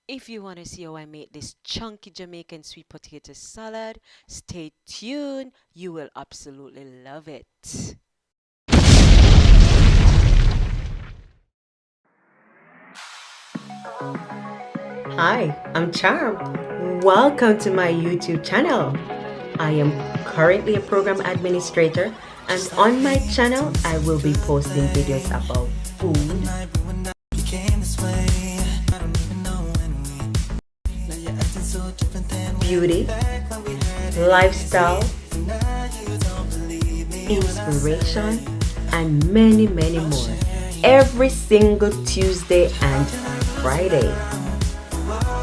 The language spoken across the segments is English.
If you want to see how I make this chunky Jamaican sweet potato salad, stay tuned. You will absolutely love it. Hi, I'm Charm. Welcome to my YouTube channel. I am currently a program administrator, and on my channel, I will be posting videos about food, beauty, lifestyle, inspiration, and many, many more. Every single Tuesday and Friday.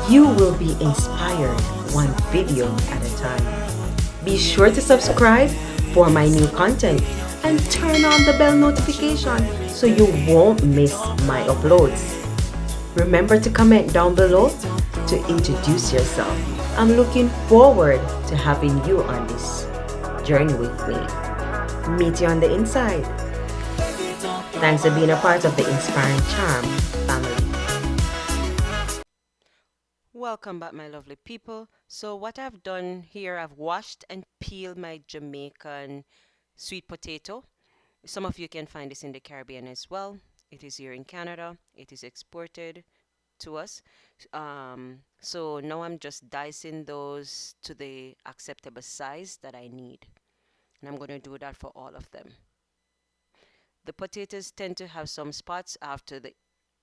You will be inspired one video at a time. Be sure to subscribe for my new content and turn on the bell notification so you won't miss my uploads. Remember to comment down below to introduce yourself. I'm looking forward to having you on this journey with me. Meet you on the inside. Thanks for being a part of the Inspiring Charm family. Welcome back, my lovely people. So what I've done here, I've washed and peeled my Jamaican sweet potato. Some of you can find this in the Caribbean as well. It is here in Canada. It is exported to us. So now I'm just dicing those to the acceptable size that I need. And I'm going to do that for all of them. The potatoes tend to have some spots after the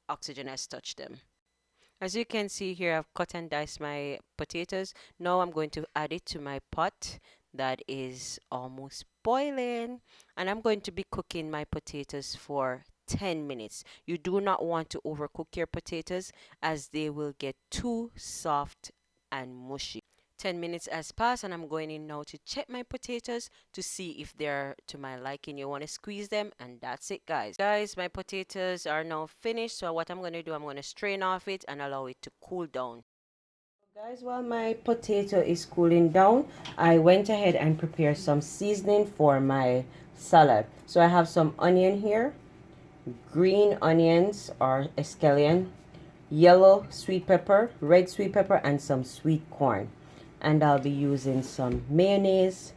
oxygen has touched them. As you can see here, I've cut and diced my potatoes. Now I'm going to add it to my pot that is almost boiling. And I'm going to be cooking my potatoes for 10 minutes. You do not want to overcook your potatoes as they will get too soft and mushy. 10 minutes has passed and I'm going in now to check my potatoes to see if they're to my liking. You want to squeeze them and that's it, guys. Guys, my potatoes are now finished. So what I'm going to do, I'm going to strain off it and allow it to cool down. Guys, while my potato is cooling down, I went ahead and prepared some seasoning for my salad. So I have some onion here, green onions or escallion, yellow sweet pepper, red sweet pepper, and some sweet corn. And I'll be using some mayonnaise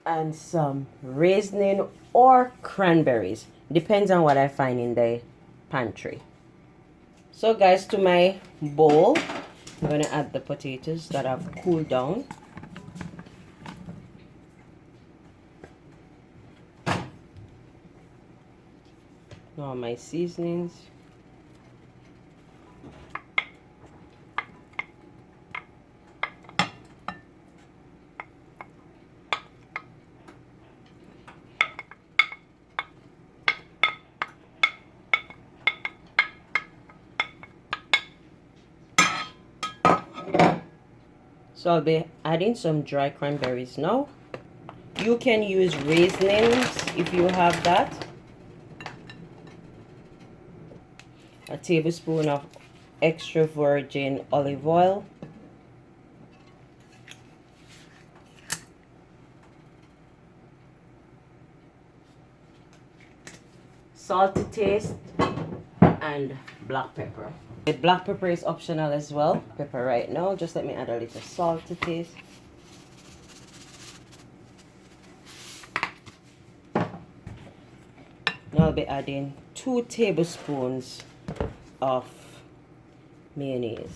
and some raisin or cranberries. Depends on what I find in the pantry. So guys, to my bowl, I'm going to add the potatoes that have cooled down. Now my seasonings. So I'll be adding some dry cranberries now. You can use raisins if you have that. A tablespoon of extra virgin olive oil. Salt to taste and black pepper. The black pepper is optional as well. Pepper right now. Just let me add a little salt to taste. Now I'll be adding 2 tablespoons of mayonnaise.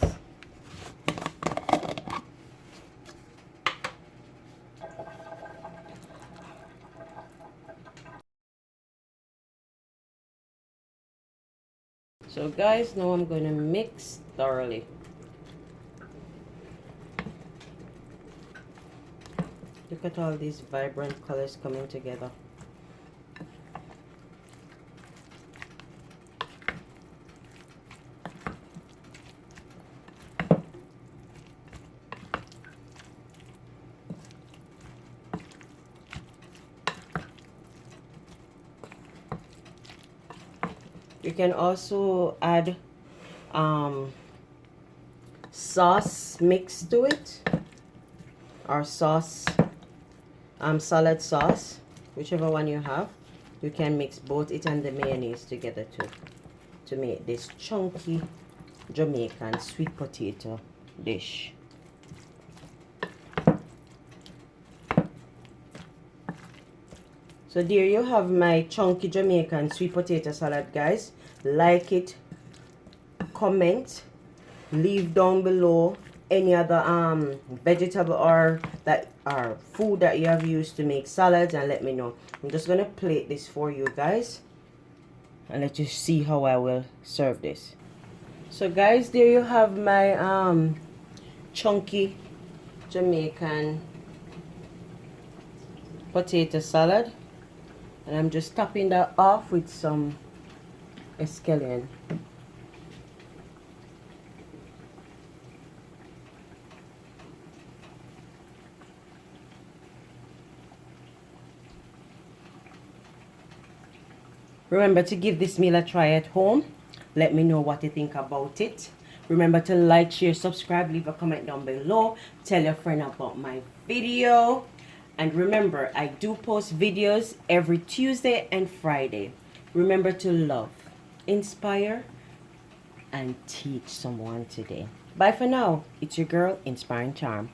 So guys, now I'm going to mix thoroughly. Look at all these vibrant colors coming together. You can also add sauce mix to it, or sauce, salad sauce, whichever one you have. You can mix both it and the mayonnaise together to make this chunky Jamaican sweet potato dish. So there you have my chunky Jamaican sweet potato salad, guys. Like it, comment, leave down below any other vegetable or food that you have used to make salads, and let me know. I'm just gonna plate this for you guys and let you see how I will serve this. So guys, there you have my chunky Jamaican potato salad, and I'm just topping that off with some escallion. Remember to give this meal a try at home. Let me know what you think about it. Remember to like, share, subscribe, leave a comment down below. Tell your friend about my video. And remember, I do post videos every Tuesday and Friday. Remember to love, inspire, and teach someone today. Bye for now. It's your girl, Inspiring Charm.